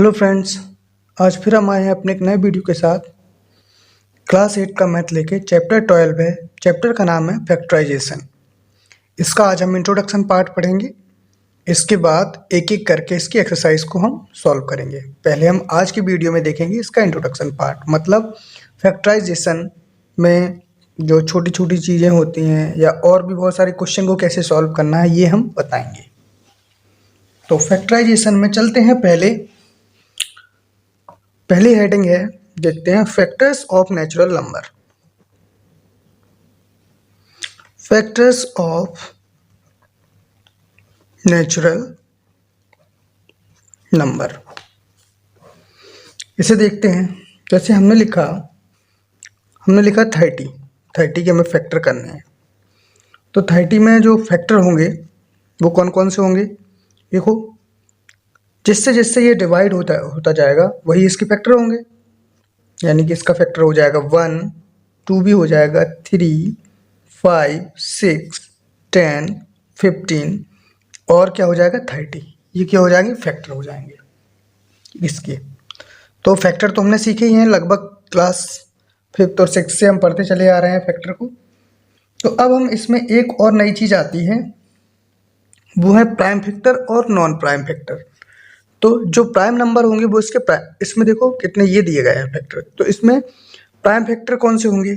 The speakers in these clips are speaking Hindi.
हेलो फ्रेंड्स, आज फिर हम आए हैं अपने एक नए वीडियो के साथ। क्लास 8 का मैथ लेके चैप्टर 12 है। चैप्टर का नाम है फैक्टराइजेशन। इसका आज हम इंट्रोडक्शन पार्ट पढ़ेंगे। इसके बाद एक एक करके इसकी एक्सरसाइज को हम सॉल्व करेंगे। पहले हम आज की वीडियो में देखेंगे इसका इंट्रोडक्शन पार्ट, मतलब फैक्टराइजेशन में जो छोटी छोटी चीज़ें होती हैं या और भी बहुत सारे क्वेश्चन को कैसे सॉल्व करना है ये हम बताएंगे। तो फैक्टराइजेशन में चलते हैं। पहली हेडिंग है, देखते हैं factors of natural number. Factors of natural number, इसे देखते हैं। जैसे हमने लिखा 30 के हमें फैक्टर करने हैं। तो 30 में जो फैक्टर होंगे वो कौन कौन से होंगे, देखो। जिससे जिससे ये डिवाइड होता जाएगा वही इसके फैक्टर होंगे। यानी कि इसका फैक्टर हो जाएगा 1, 2 भी हो जाएगा, 3, 5, 6, 10, 15 और क्या हो जाएगा 30। ये क्या हो जाएंगे, फैक्टर हो जाएंगे इसके। तो फैक्टर तो हमने सीखे ही हैं, लगभग क्लास 5th और 6th से हम पढ़ते चले आ रहे हैं फैक्टर को। तो अब हम इसमें एक और नई चीज़ आती है, वो है प्राइम फैक्टर और नॉन प्राइम फैक्टर। तो जो प्राइम नंबर होंगे वो इसमें देखो कितने ये दिए गए हैं फैक्टर। तो इसमें प्राइम फैक्टर कौन से होंगे,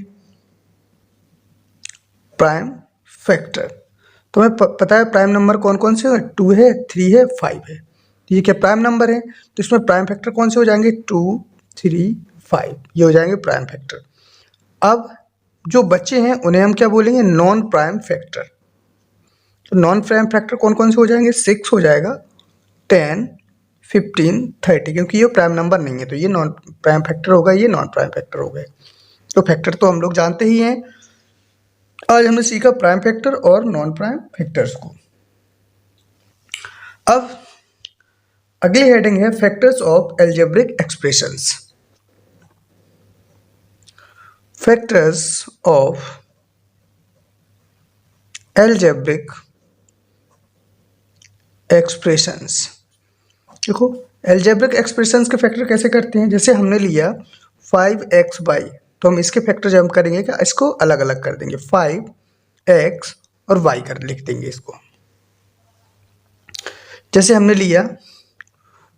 प्राइम फैक्टर तो हमें पता है प्राइम नंबर कौन कौन से है, 2 है, 3 है, 5 है। तो ये क्या प्राइम नंबर है, तो इसमें प्राइम फैक्टर कौन से हो जाएंगे, 2, 3, 5, ये हो जाएंगे प्राइम फैक्टर। अब जो बच्चे हैं उन्हें हम क्या बोलेंगे, नॉन प्राइम फैक्टर। तो नॉन प्राइम फैक्टर कौन कौन से हो जाएंगे, 6 हो जाएगा, 10, 15, 30, क्योंकि ये प्राइम नंबर नहीं है तो ये नॉन प्राइम फैक्टर होगा, ये नॉन प्राइम फैक्टर हो गए। तो फैक्टर तो हम लोग जानते ही हैं। आज हमने सीखा प्राइम फैक्टर और नॉन प्राइम फैक्टर्स को। अब अगली हेडिंग है factors of algebraic expressions. Factors of algebraic expressions. देखो एल्जेब्रिक एक्सप्रेशंस के फैक्टर कैसे करते हैं। जैसे हमने लिया 5x/, तो हम इसके फैक्टर जब हम करेंगे क्या, इसको अलग अलग कर देंगे, 5x और y कर लिख देंगे इसको। जैसे हमने लिया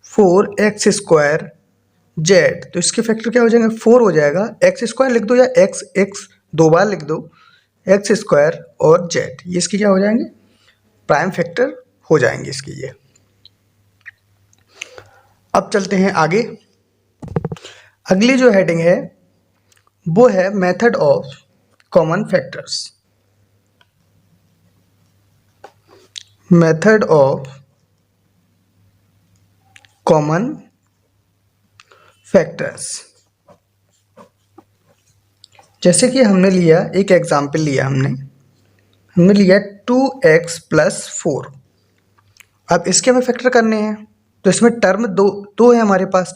4x² z, तो इसके फैक्टर क्या हो जाएंगे, 4 हो जाएगा, x² लिख दो या x दो बार लिख दो, x² और z, ये इसकी क्या हो जाएंगे, प्राइम फैक्टर हो जाएंगे इसकी ये। अब चलते हैं आगे। अगली जो हेडिंग है वो है method of common factors. Method of common factors. जैसे कि हमने लिया एक एग्जाम्पल लिया, हमने लिया 2x + 4। अब इसके हमें फैक्टर करने हैं, तो इसमें टर्म दो है हमारे पास,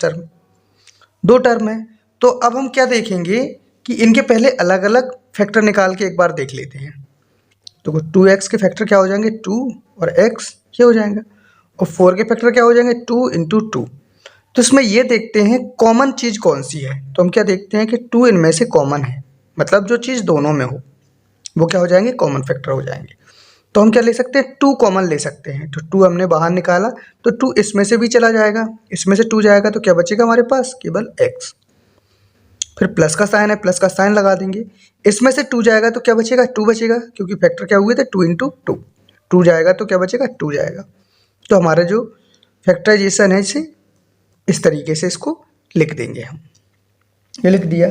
दो टर्म है। तो अब हम क्या देखेंगे कि इनके पहले अलग अलग फैक्टर निकाल के एक बार देख लेते हैं। तो 2x के फैक्टर क्या हो जाएंगे, 2 और x ये हो जाएगा, और 4 के फैक्टर क्या हो जाएंगे, 2 × 2। तो इसमें ये देखते हैं कॉमन चीज़ कौन सी है। तो हम क्या देखते हैं कि 2 इनमें से कॉमन है, मतलब जो चीज़ दोनों में हो वो क्या हो जाएंगे, कॉमन फैक्टर हो जाएंगे। तो हम क्या ले सकते हैं, 2 कॉमन ले सकते हैं। तो 2 हमने बाहर निकाला, तो 2 इसमें से भी चला जाएगा, इसमें से 2 जाएगा, तो क्या बचेगा हमारे पास, केवल x। फिर प्लस का साइन है, प्लस का साइन लगा देंगे। इसमें से 2 जाएगा तो क्या बचेगा, 2 बचेगा, क्योंकि फैक्टर क्या हुए थे, 2 × 2। 2 जाएगा तो क्या बचेगा, 2 जाएगा। तो हमारा जो फैक्टराइजेशन है इसे इस तरीके से इसको लिख देंगे हम, ये लिख दिया।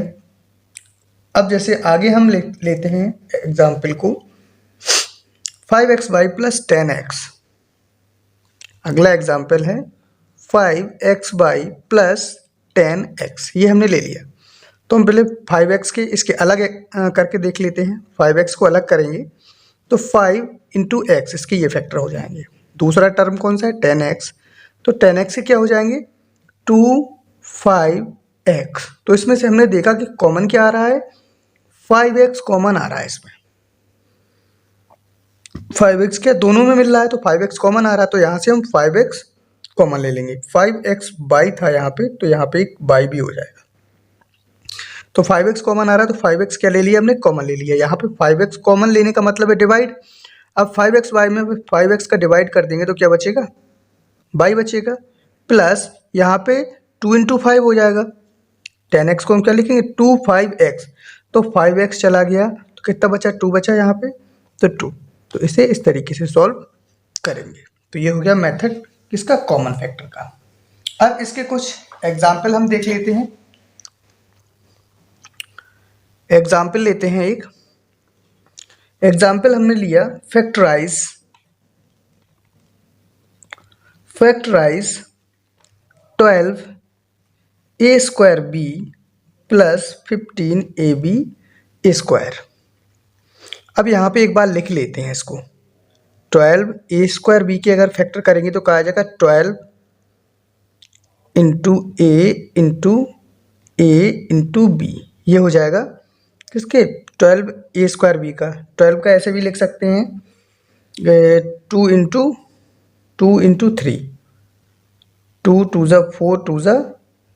अब जैसे आगे हम लेते हैं एग्जाम्पल को 5xy + 10x। अगला एग्जाम्पल है 5xy + 10x, ये हमने ले लिया। तो हम पहले 5x के इसके अलग करके देख लेते हैं। 5x को अलग करेंगे तो 5 × x इसके ये फैक्टर हो जाएंगे। दूसरा टर्म कौन सा है, 10x, तो 10x से क्या हो जाएंगे, 2, 5x। तो इसमें से हमने देखा कि कॉमन क्या आ रहा है, 5x कॉमन आ रहा है इसमें। 5x क्या दोनों में मिल रहा है, तो 5x कॉमन आ रहा है, तो यहाँ से हम 5x कॉमन ले लेंगे। 5x बाई था यहाँ पे, तो यहाँ पे एक बाई भी हो जाएगा। तो 5x कॉमन आ रहा है, तो 5x क्या ले लिया हमने, कॉमन ले लिया। यहाँ पे 5x कॉमन लेने का मतलब है डिवाइड। अब 5x बाई में 5x का डिवाइड कर देंगे तो क्या बचेगा, बाई बचेगा, प्लस यहाँ पे 2 इंटू 5 हो जाएगा। 10x को हम क्या लिखेंगे, 5x, तो 5x चला गया तो कितना बचा, 2 बचा यहाँ पे, तो 2। तो इसे इस तरीके से सॉल्व करेंगे। तो ये हो गया मेथड किसका, कॉमन फैक्टर का। अब इसके कुछ एग्जाम्पल हम देख लेते हैं। एग्जाम्पल लेते हैं एक। एग्जाम्पल हमने लिया factorise 12 a square b plus 15 ab square. अब यहाँ पे एक बार लिख लेते हैं इसको। 12 a स्क्वायर b के अगर फैक्टर करेंगे तो कहा जाएगा 12 इंटू a ये हो जाएगा किसके, 12 a स्क्वायर b का। 12 का ऐसे भी लिख सकते हैं 2 इंटू 3, 2 2 जा 4 2 जा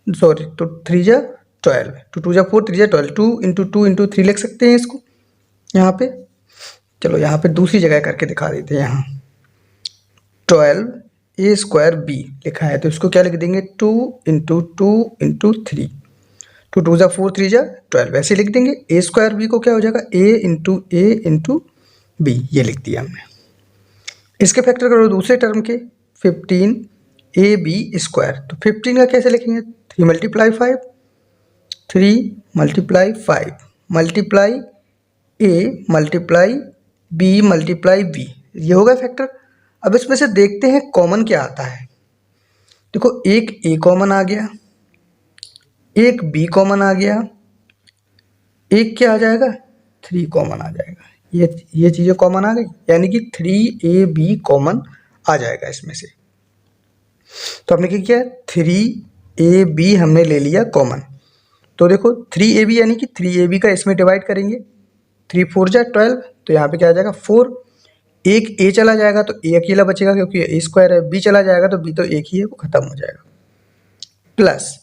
सॉरी तो 3 जा 12, 2 2 जा 4 3 जा 12, 2 इंटू 3 लिख सकते हैं इसको यहाँ पे। चलो यहाँ पे दूसरी जगह करके दिखा देते हैं। यहाँ 12 a स्क्वायर b लिखा है तो इसको क्या लिख देंगे, 2 इंटू 3, 2 2 जा 4 3 जा 12, ऐसे लिख देंगे। a स्क्वायर b को क्या हो जाएगा, a इंटू b, ये लिख दिया हमने। इसके फैक्टर करो दूसरे टर्म के, 15 ab स्क्वायर, तो 15 का कैसे लिखेंगे, 3 multiply 5, 3 multiply 5 multiply a multiply b multiply b, ये होगा फैक्टर। अब इसमें से देखते हैं कॉमन क्या आता है। देखो एक a कॉमन आ गया, एक b कॉमन आ गया, एक क्या आ जाएगा, 3 कॉमन आ जाएगा। ये चीज़ें कॉमन आ गई, यानी कि 3ab कॉमन आ जाएगा इसमें से। तो हमने क्या किया, 3ab हमने ले लिया कॉमन। तो देखो 3ab यानी कि 3ab का इसमें डिवाइड करेंगे, 3 4 जा 12, तो यहाँ पे क्या आ जाएगा 4। एक a चला जाएगा तो a अकेला बचेगा क्योंकि a स्क्वायर है, b चला जाएगा तो b तो एक ही है, वो खत्म हो जाएगा। प्लस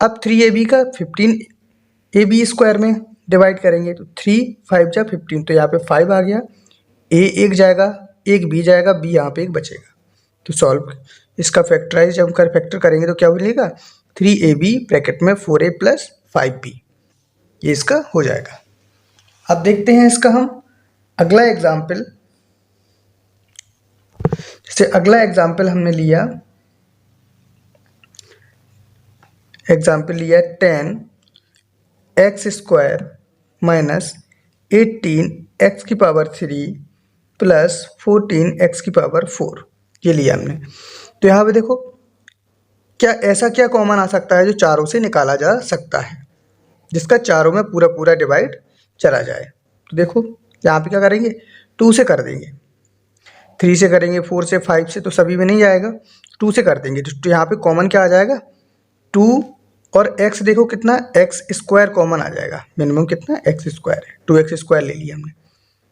अब 3ab का 15ab स्क्वायर में डिवाइड करेंगे तो 3 5 जा 15, तो यहाँ पे 5 आ गया, a एक जाएगा, एक b जाएगा, b यहाँ पे एक बचेगा। तो सॉल्व इसका फैक्टराइज जब कर फैक्टर करेंगे तो क्या मिलेगा, 3ab ब्रैकेट में 4a प्लस 5b, ये इसका हो जाएगा। अब देखते हैं इसका हम अगला एग्जाम्पल। जैसे अगला एग्जाम्पल हमने लिया, एग्जाम्पल लिया 10x स्क्वायर माइनस 18x की पावर 3 प्लस 14x की पावर 4, ये लिया हमने। तो यहाँ पे देखो क्या ऐसा क्या कॉमन आ सकता है जो चारों से निकाला जा सकता है, जिसका चारों में पूरा पूरा डिवाइड चला जाए। तो देखो यहाँ पे क्या करेंगे, 2 से कर देंगे, 3 से करेंगे, 4 से 5 से तो सभी में नहीं जाएगा, 2 से कर देंगे तो यहाँ पे कॉमन क्या आ जाएगा, 2 और x देखो कितना, x स्क्वायर कॉमन आ जाएगा। मिनिमम कितना, x स्क्वायर है, 2x स्क्वायर ले लिया हमने।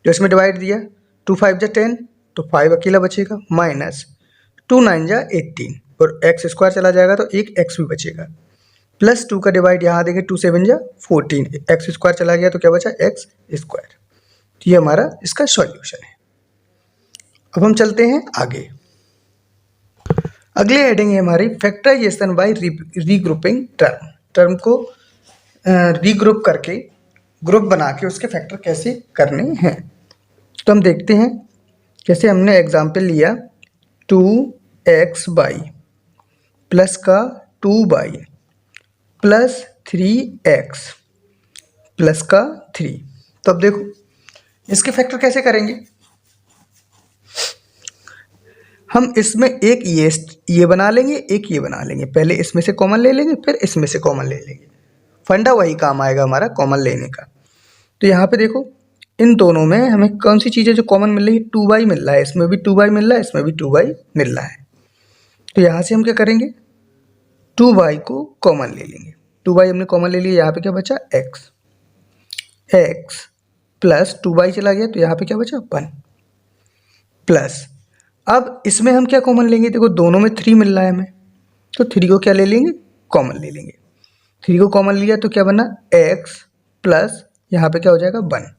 तो इसमें डिवाइड दिया, 2 5 जा 10, तो 5 अकेला बचेगा, माइनस 2 9 जा 18, और x स्क्वायर चला जाएगा तो एक x भी बचेगा, प्लस 2 का डिवाइड यहाँ देंगे, 2 7 जा 14, x स्क्वायर चला गया तो क्या बचा, x स्क्वायर। तो ये हमारा इसका सॉल्यूशन है। अब हम चलते हैं आगे। अगले हेडिंग है हमारी फैक्टराइजेशन बाय रीग्रुपिंग टर्म को रीग्रुप करके, ग्रुप बना के उसके फैक्टर कैसे करने हैं। तो हम देखते हैं, जैसे हमने एग्जाम्पल लिया 2x बाई प्लस का 2 बाई प्लस 3x प्लस का 3। तो अब देखो इसके फैक्टर कैसे करेंगे। हम इसमें एक ये बना लेंगे, एक ये बना लेंगे, पहले इसमें से कॉमन ले लेंगे फिर इसमें से कॉमन ले लेंगे, फंडा वही काम आएगा हमारा कॉमन लेने का। तो यहाँ पे देखो इन दोनों में हमें कौन सी चीज़ें जो कॉमन मिल रही है, 2 बाई मिल रहा है, इसमें भी 2 बाई मिल रहा है, इसमें भी 2 बाई मिल रहा है। तो यहाँ से हम क्या करेंगे, 2 बाई को कॉमन ले लेंगे, 2 बाई हमने कॉमन ले लिया, यहाँ पे क्या बचा x प्लस 2 बाई चला गया तो यहाँ पे क्या बचा 1, प्लस अब इसमें हम क्या कॉमन लेंगे, देखो दोनों में 3 मिल रहा है हमें, तो 3 को क्या ले लेंगे, कॉमन ले लेंगे। 3 को कॉमन लिया तो क्या बना, x प्लस यहाँ पे क्या हो जाएगा 1।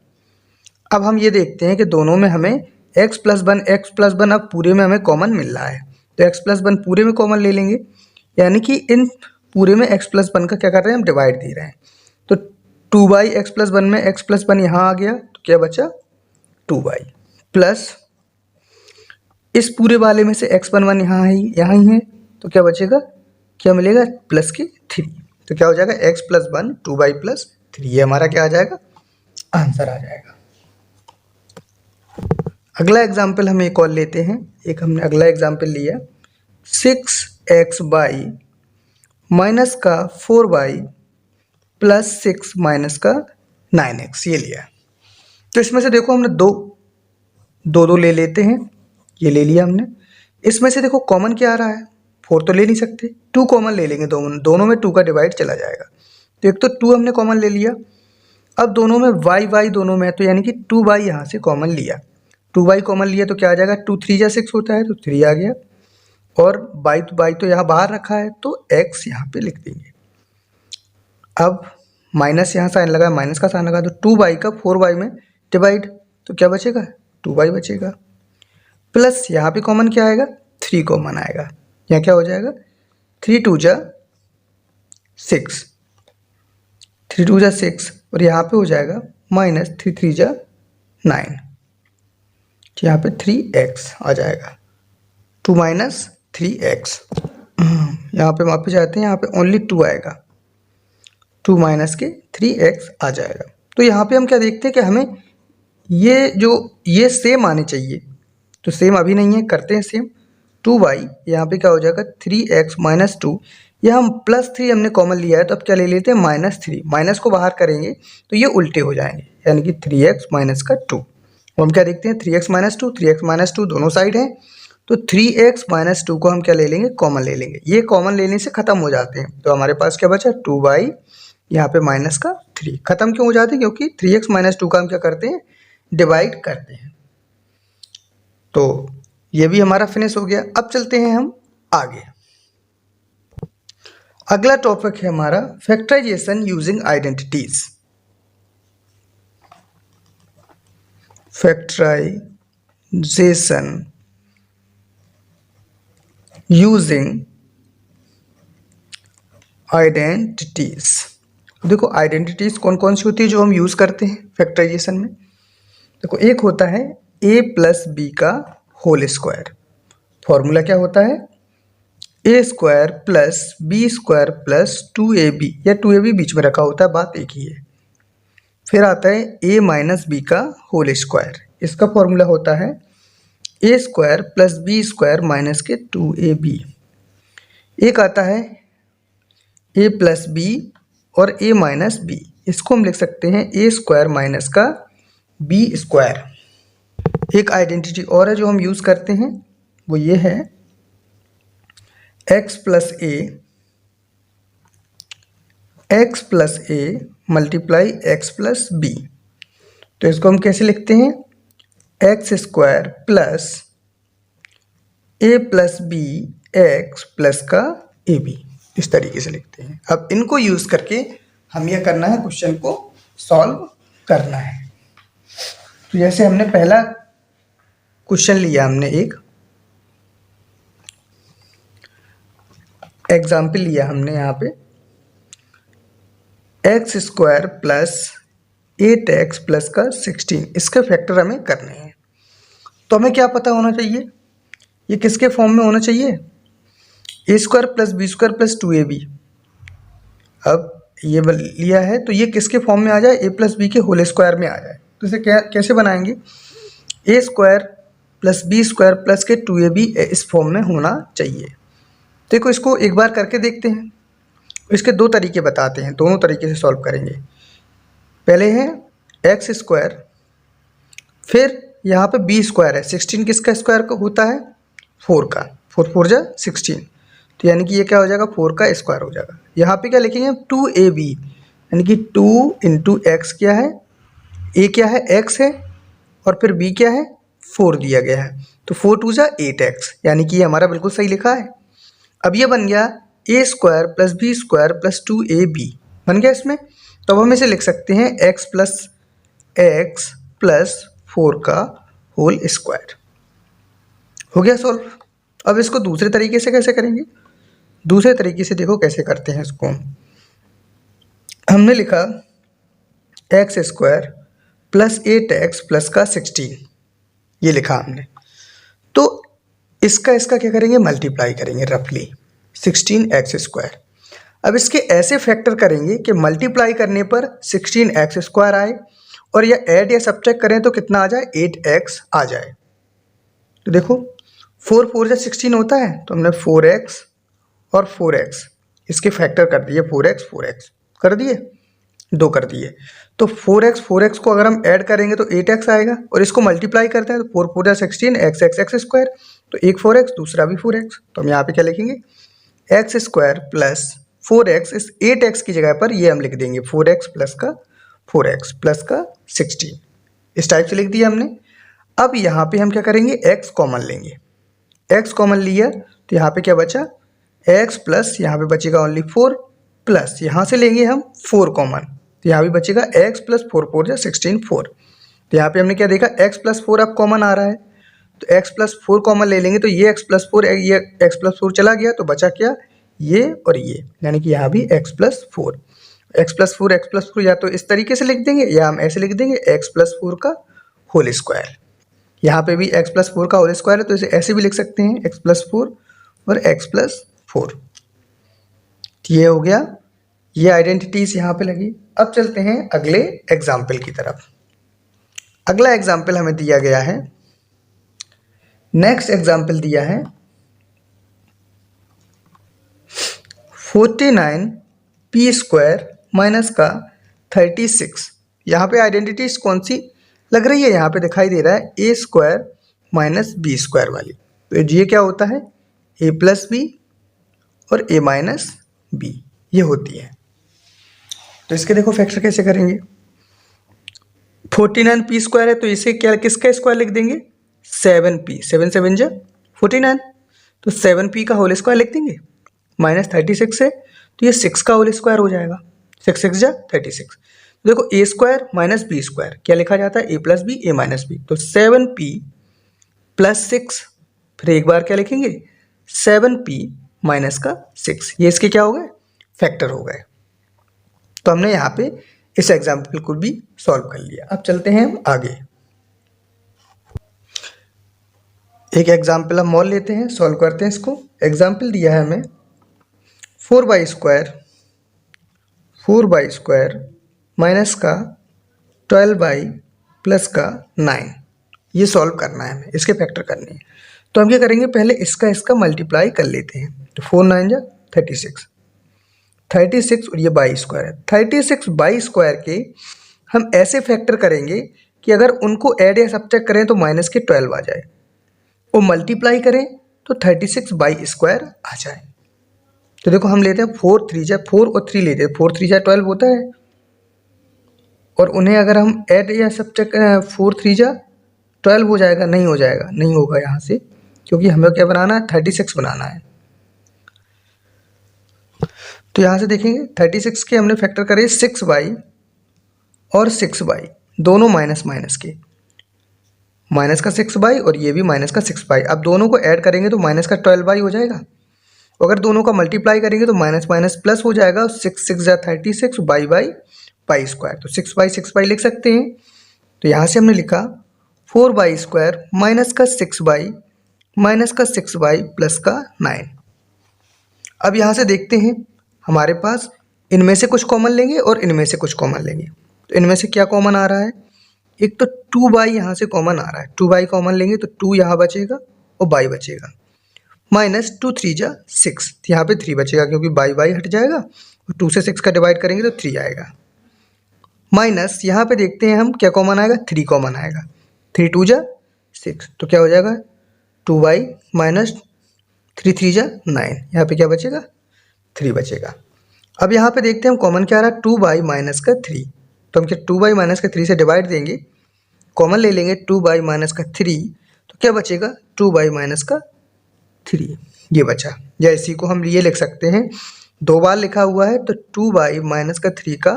अब हम ये देखते हैं कि दोनों में हमें x प्लस 1 अब पूरे में हमें कॉमन मिल रहा है, तो x प्लस 1 पूरे में कॉमन ले लेंगे, यानी कि इन पूरे में x प्लस 1 का क्या कर रहे हैं, हम डिवाइड दे रहे हैं। तो 2/x प्लस 1 में x प्लस 1 यहाँ आ गया, तो क्या बचा 2y प्लस इस पूरे वाले में से x1 यहाँ ही है, तो क्या बचेगा, क्या मिलेगा, प्लस के 3। तो क्या हो जाएगा, x प्लस 1 2y प्लस 3, ये हमारा क्या आ जाएगा, आंसर आ जाएगा। अगला एग्जाम्पल हम एक और लेते हैं। एक हमने अगला एग्जाम्पल लिया 6x/y माइनस का 4y प्लस 6 माइनस का 9x, ये लिया। तो इसमें से देखो हमने दो ले लेते हैं, ये ले लिया हमने। इसमें से देखो कॉमन क्या आ रहा है, 4 तो ले नहीं सकते, 2 कॉमन ले लेंगे, दोनों में 2 का डिवाइड चला जाएगा। तो एक तो 2 हमने कॉमन ले लिया। अब दोनों में y दोनों में है, तो यानी कि 2y यहाँ से कॉमन लिया। 2y कॉमन लिया तो क्या आ जाएगा, 2 3 जा 6 होता है, तो 3 आ गया। और y तो यहाँ बाहर रखा है, तो x यहाँ पे लिख देंगे। अब माइनस यहाँ साइन लगा, माइनस का साइन लगा, तो 2y का 4y में डिवाइड, तो क्या बचेगा, 2y बचेगा। प्लस यहाँ पे कॉमन क्या आएगा, 3 कॉमन आएगा। यहाँ क्या हो जाएगा, 3 2 जा 6, 3 2 जा 6, और यहाँ पे हो जाएगा माइनस 3 3 जा 9, यहाँ पे 3x आ जाएगा, 2 माइनस 3x। यहाँ पे वापस जाते हैं, यहाँ पे ओनली 2 आएगा, 2 माइनस के 3x आ जाएगा। तो यहाँ पे हम क्या देखते हैं कि हमें ये सेम आने चाहिए, तो सेम अभी नहीं है, करते हैं सेम। 2y यहाँ पे क्या हो जाएगा, 3x माइनस 2, यह हम प्लस 3 हमने कॉमन लिया है, तो अब क्या ले लेते हैं, माइनस 3। माइनस को बाहर करेंगे तो ये उल्टे हो जाएंगे, यानी कि 3x माइनस का 2। हम क्या देखते हैं, 3x माइनस 2 दोनों साइड हैं, तो 3x माइनस 2 को हम क्या ले लेंगे, कॉमन ले लेंगे। ये कॉमन लेने से ख़त्म हो जाते हैं, तो हमारे पास क्या बचा, 2y यहाँ पे माइनस का 3। ख़त्म क्यों हो जाते हैं, क्योंकि 3x माइनस 2 का हम क्या करते हैं, डिवाइड करते हैं। तो ये भी हमारा फिनिश हो गया। अब चलते हैं हम आगे। अगला टॉपिक है हमारा factorisation using identities. Factorisation using identities. देखो आइडेंटिटीज कौन कौन सी होती है जो हम यूज करते हैं फैक्टराइजेशन में। देखो एक होता है a प्लस बी का होल स्क्वायर। फॉर्मूला क्या होता है, a square plus b square plus 2ab, या 2ab बीच में रखा होता है, बात एक ही है। फिर आता है a माइनस बी का होल स्क्वायर, इसका फॉर्मूला होता है a square plus b square minus के 2ab। एक आता है a प्लस बी और a माइनस बी, इसको हम लिख सकते हैं ए स्क्वायर माइनस का बी स्क्वायर। एक आइडेंटिटी और है जो हम यूज़ करते हैं, वो ये है x plus A multiply x plus B. तो इसको हम कैसे लिखते हैं, x square plus a plus b x plus का ए बी, इस तरीके से लिखते हैं। अब इनको यूज़ करके हम यह करना है, क्वेश्चन को सॉल्व करना है। तो जैसे हमने पहला क्वेश्चन लिया, हमने एक एग्जाम्पल लिया हमने यहाँ पे x square plus 8x plus का 16, इसके फैक्टर हमें करने हैं। तो हमें क्या पता होना चाहिए, ये किसके फॉर्म में होना चाहिए, a square plus b square plus 2ab। अब ये लिया है तो ये किसके फॉर्म में आ जाए, ए प्लस बी के होल स्क्वायर में आ जाए। तो इसे कैसे बनाएंगे, a square plus b square plus के 2ab इस फॉर्म में होना चाहिए। देखो इसको एक बार करके देखते हैं। इसके दो तरीके बताते हैं, दोनों तरीके से सॉल्व करेंगे। पहले है एक्स स्क्वायर, फिर यहाँ पे बी स्क्वायर है, 16 किसका स्क्वायर होता है, 4 का, 4 4 जा 16, तो यानी कि ये क्या हो जाएगा, 4 का स्क्वायर हो जाएगा। यहाँ पे क्या लिखेंगे, 2ab, यानी कि 2 इंटू एक्स क्या है, ए क्या है, एक्स है, और फिर बी क्या है, 4 दिया गया है। तो 4 टू जा 8x, यानी कि ये हमारा बिल्कुल सही लिखा है। अब ये बन गया a square plus b square plus 2ab बन गया इसमें। तो अब हम इसे लिख सकते हैं x प्लस 4 का होल स्क्वायर। हो गया सॉल्व। अब इसको दूसरे तरीके से कैसे करेंगे? दूसरे तरीके से देखो कैसे करते हैं इसको। हमने लिखा x square plus 8x plus का 16, ये लिखा हमने। तो इसका क्या करेंगे? मल्टीप्लाई करेंगे रफली 16x स्क्वायर। अब इसके ऐसे फैक्टर करेंगे कि मल्टीप्लाई करने पर 16x स्क्वायर आए और या ऐड या सब्ट्रैक्ट करें तो कितना आ जाए? 8x आ जाए। तो देखो 4 4 जा 16 होता है, तो हमने 4x और 4x इसके फैक्टर कर दिए, 4x कर दिए, 2 कर दिए। तो 4x को अगर हम ऐड करेंगे तो 8x आएगा और इसको मल्टीप्लाई करते हैं तो 4 4 जा 16 x स्क्वायर। तो एक 4x दूसरा भी 4x, तो हम यहाँ पे क्या लिखेंगे? एक्स स्क्वायर प्लस 4x, इस 8x की जगह पर ये हम लिख देंगे 4x प्लस का 16। इस टाइप से लिख दिया हमने। अब यहाँ पे हम क्या करेंगे? x कॉमन लेंगे। x कॉमन लिया तो यहाँ पे क्या बचा? x प्लस यहाँ पे बचेगा ओनली 4 प्लस यहाँ से लेंगे हम 4 कॉमन, तो यहाँ भी बचेगा x प्लस 4 4 जा 16 4। तो यहाँ पे हमने क्या देखा? x प्लस 4 अब कॉमन आ रहा है, तो x प्लस 4 कॉमन ले लेंगे तो ये x प्लस 4 चला गया, तो बचा क्या? ये और ये, यानी कि यहाँ भी x प्लस 4 या तो इस तरीके से लिख देंगे या हम ऐसे लिख देंगे x प्लस 4 का होल स्क्वायर। यहाँ पे भी x प्लस 4 का होल स्क्वायर है, तो इसे ऐसे भी लिख सकते हैं x प्लस 4 और x प्लस 4। ये हो गया, ये आइडेंटिटीज यहाँ पे लगी। अब चलते हैं अगले एग्जाम्पल की तरफ। अगला एग्जाम्पल हमें दिया गया है, नेक्स्ट एग्जाम्पल दिया है 49p स्क्वायर माइनस का 36। यहाँ पे आइडेंटिटीज कौन सी लग रही है? यहाँ पे दिखाई दे रहा है a square minus b square वाली। तो ये क्या होता है? a प्लस बी और a माइनस बी, ये होती है। तो इसके देखो फैक्टर कैसे करेंगे? 49p स्क्वायर है तो इसे क्या, किसका स्क्वायर लिख देंगे? 7p, 7 7 जा 49, तो 7p का होल स्क्वायर लिख देंगे। माइनस 36 है तो ये 6 का होल स्क्वायर हो जाएगा, 6 6 जा 36। तो देखो a square minus b square क्या लिखा जाता है? a plus b, a minus b. तो 7p प्लस 6, फिर एक बार क्या लिखेंगे? 7p माइनस का 6, ये इसके क्या हो गए? फैक्टर हो गए। तो हमने यहाँ पे इस एग्जाम्पल को भी सॉल्व कर लिया। अब चलते हैं हम आगे। एक एग्जाम्पल हम और लेते हैं, सॉल्व करते हैं इसको। एग्जाम्पल दिया है हमें 4y स्क्वायर माइनस का 12y प्लस का 9, ये सॉल्व करना है हमें, इसके फैक्टर करने हैं। तो हम क्या करेंगे? पहले इसका मल्टीप्लाई कर लेते हैं। तो 4 9 जा 36 और ये बाई स्क्वायर है। 36 बाई स्क्वायर के हम ऐसे फैक्टर करेंगे कि अगर उनको ऐड या सब्ट्रैक्ट करें तो माइनस के 12 आ जाए, और मल्टीप्लाई करें तो 36 बाई स्क्वायर आ जाए। तो देखो हम लेते हैं 4 3 जा 4 और 3 लेते हैं, 4 3 जा 12 होता है, और उन्हें अगर हम ऐड या सब्ट्रैक्ट 4 3 जा 12 हो जाएगा, नहीं हो जाएगा, नहीं होगा यहाँ से, क्योंकि हमें क्या बनाना है? 36 बनाना है। तो यहाँ से देखेंगे 36 के हमने फैक्टर करे 6y और 6y, दोनों माइनस माइनस के, माइनस का 6y और ये भी माइनस का 6y। अब दोनों को ऐड करेंगे तो माइनस का 12y हो जाएगा। अगर दोनों का मल्टीप्लाई करेंगे तो माइनस माइनस प्लस हो जाएगा, 6 6 जा 36 बाई पाई स्क्वायर, तो 6y लिख सकते हैं। तो यहाँ से हमने लिखा 4y स्क्वायर माइनस का 6y प्लस का 9। अब यहाँ से देखते हैं हमारे पास इनमें से कुछ कॉमन लेंगे और इनमें से कुछ कॉमन लेंगे। तो इनमें से क्या कॉमन आ रहा है? एक तो 2y यहाँ से कॉमन आ रहा है, 2y कॉमन लेंगे तो 2 यहाँ बचेगा और y बचेगा, माइनस 2 3 जा 6, यहाँ पे 3 बचेगा क्योंकि y हट जाएगा, और 2 से 6 का डिवाइड करेंगे तो 3 आएगा। माइनस यहाँ पे देखते हैं हम क्या कॉमन आएगा? 3 कॉमन आएगा, 3 2 जा 6, तो क्या हो जाएगा? 2y माइनस 3 3 जा 9, यहाँ पे क्या बचेगा? 3 बचेगा। अब यहाँ पे देखते हैं हम कॉमन क्या आ रहा है? 2y माइनस का 3, तो हम क्या 2y माइनस का 3 से डिवाइड देंगे, कॉमन ले लेंगे 2y माइनस का 3, तो क्या बचेगा? 2y माइनस का 3 ये बचा। या इसी को हम ये लिख सकते हैं, 2 बार लिखा हुआ है तो 2y माइनस का 3 का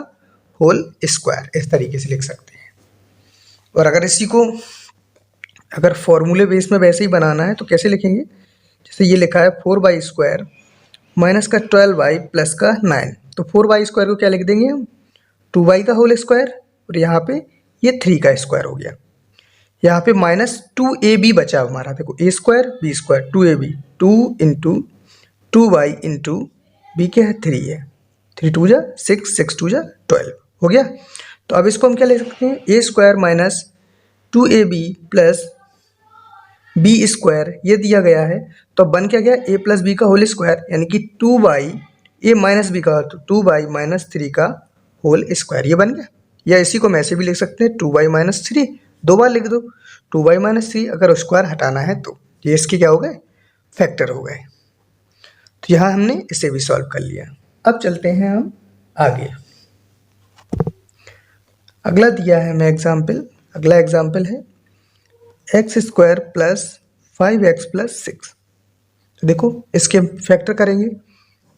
होल स्क्वायर, इस तरीके से लिख सकते हैं। और अगर इसी को अगर फॉर्मूले बेस में वैसे ही बनाना है तो कैसे लिखेंगे, जैसे ये लिखा है 4y स्क्वायर माइनस का 12y प्लस का 9, तो 4y स्क्वायर को क्या लिख देंगे हम, 2y का होल स्क्वायर, और यहाँ पे ये 3 का स्क्वायर हो गया। यहाँ पे माइनस 2ab बचा हमारा, देखो a square b square 2ab, 2 into 2y into b क्या है 3 है, 3 2 जा 6, 6 2 जा 12 हो गया। तो अब इसको हम क्या ले सकते हैं, a square minus 2ab plus b square ये दिया गया है, तो बन क्या गया a प्लस बी का होल स्क्वायर, यानी कि 2y a माइनस बी का, तो 2y माइनस 3 का होल स्क्वायर ये बन गया। या इसी को हम ऐसे भी लिख सकते हैं 2y माइनस 3, 2 बार लिख दो 2y माइनस 3, अगर स्क्वायर हटाना है तो ये इसके क्या हो गए, फैक्टर हो गए। तो यहाँ हमने इसे भी सॉल्व कर लिया। अब चलते हैं हम आगे। अगला दिया है हमें एग्जाम्पल, अगला एग्जाम्पल है x square plus 5x plus 6। तो देखो इसके फैक्टर करेंगे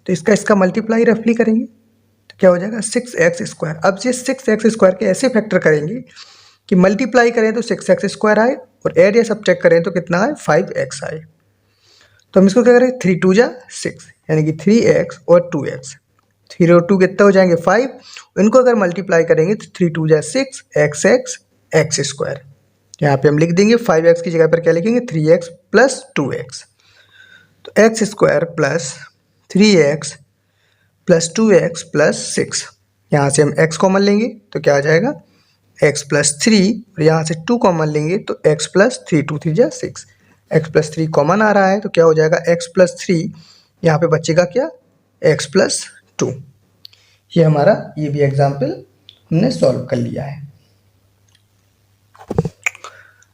तो इसका मल्टीप्लाई रफली करेंगे तो क्या हो जाएगा 6x स्क्वायर। अब ये 6x स्क्वायर के ऐसे फैक्टर करेंगे कि मल्टीप्लाई करें तो 6x स्क्वायर आए और ऐड या सब्ट्रैक्ट करें तो कितना आए 5x आए। तो हम इसको क्या करें 3 2 जा 6, यानी कि 3x और 2x, 3 और 2 कितना हो जाएंगे 5, इनको अगर मल्टीप्लाई करेंगे तो 3 2 जा 6 x स्क्वायर। यहाँ पे हम लिख देंगे 5x की जगह पर क्या लिखेंगे 3x प्लस 2x, तो x square plus 3x plus 2x plus 6। यहाँ से हम x कॉमन लेंगे तो क्या आ जाएगा x प्लस 3, और यहाँ से 2 कॉमन लेंगे तो x प्लस 3, 2 3 जा 6, x प्लस 3 कॉमन आ रहा है तो क्या हो जाएगा x प्लस 3, यहाँ पे बचेगा क्या x प्लस 2। ये हमारा ये भी एग्जाम्पल हमने सॉल्व कर लिया है।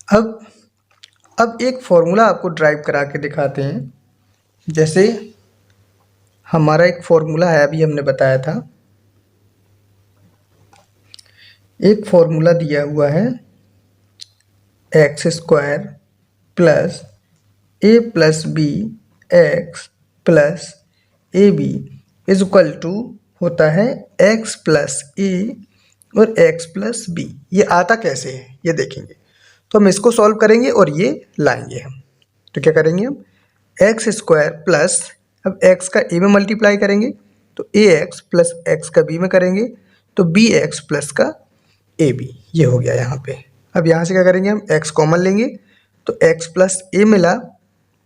अब एक फॉर्मूला आपको ड्राइव करा के दिखाते हैं। जैसे हमारा एक फॉर्मूला है, अभी हमने बताया था, एक फॉर्मूला दिया हुआ है x square plus a plus b x plus a b is equal to होता है एक्स प्लस ए और एक्स प्लस बी। ये आता कैसे है ये देखेंगे। तो हम इसको सॉल्व करेंगे और ये लाएंगे हम। तो क्या करेंगे हम एक्स स्क्वायर प्लस, अब एक्स का ए में मल्टीप्लाई करेंगे तो ए एक्स प्लस एक्स का बी में करेंगे तो बी एक्स प्लस का ए बी, ये हो गया यहाँ पे। अब यहाँ से क्या करेंगे हम एक्स कॉमन लेंगे तो एक्स प्लस ए मिला,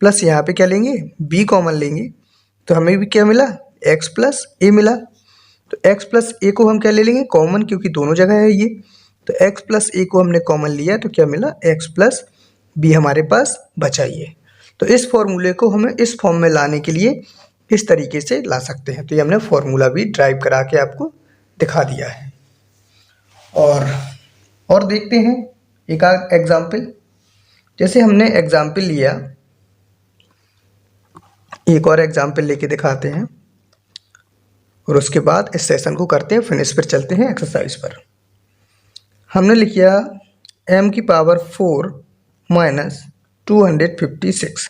प्लस यहाँ पे क्या लेंगे बी कॉमन लेंगे तो हमें भी क्या मिला एक्स प्लस ए मिला। तो एक्स प्लस ए को हम क्या ले लेंगे कॉमन, क्योंकि दोनों जगह है ये, तो x प्लस ए को हमने कॉमन लिया तो क्या मिला x प्लस बी हमारे पास बचा ये। तो इस फॉर्मूले को हमें इस फॉर्म में लाने के लिए इस तरीके से ला सकते हैं। तो ये हमने फॉर्मूला भी ड्राइव करा के आपको दिखा दिया है। और देखते हैं एक एग्जाम्पल। जैसे हमने एग्जाम्पल लिया, एक और एग्जाम्पल लेके दिखाते हैं और उसके बाद इस सेशन को करते हैं फिनिश, फिर चलते हैं एक्सरसाइज पर। हमने लिखा m की पावर 4 माइनस 256,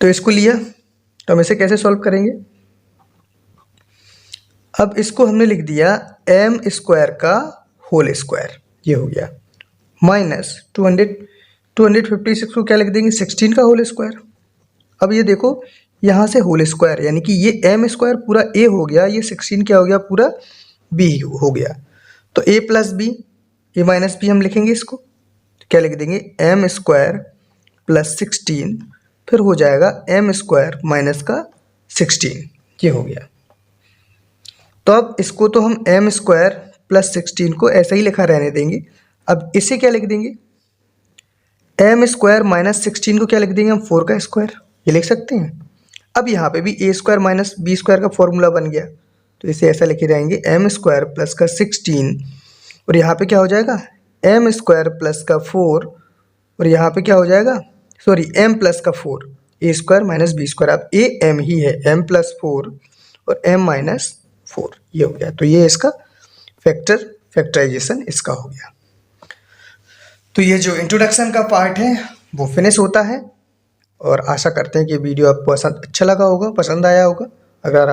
तो इसको लिया तो हम इसे कैसे सॉल्व करेंगे। अब इसको हमने लिख दिया m स्क्वायर का होल स्क्वायर, ये हो गया, माइनस 256 को क्या लिख देंगे 16 का होल स्क्वायर। अब ये देखो यहाँ से होल स्क्वायर, यानी कि ये m स्क्वायर पूरा a हो गया, ये 16 क्या हो गया पूरा b हो गया। तो a plus b, a minus b हम लिखेंगे इसको, तो क्या लिख देंगे m स्क्वायर प्लस 16, फिर हो जाएगा m स्क्वायर माइनस का 16, ये हो गया। तो अब इसको तो हम m स्क्वायर प्लस 16 को ऐसा ही लिखा रहने देंगे। अब इसे क्या लिख देंगे m स्क्वायर माइनस 16 को क्या लिख देंगे हम 4 का स्क्वायर, ये लिख सकते हैं। अब यहाँ पे भी a square minus b square का फॉर्मूला बन गया, तो इसे ऐसा लिखे रहेंगे m स्क्वायर प्लस का 16, और यहाँ पे क्या हो जाएगा m स्क्वायर प्लस का 4, और यहाँ पे क्या हो जाएगा सॉरी m प्लस का 4, a square minus b square. अब a m ही है, m प्लस 4 और m माइनस 4, ये हो गया। तो ये इसका फैक्टराइजेशन इसका हो गया। तो ये जो इंट्रोडक्शन का पार्ट है वो फिनिश होता है। और आशा करते हैं कि वीडियो आपको अच्छा लगा होगा, पसंद आया होगा। अगर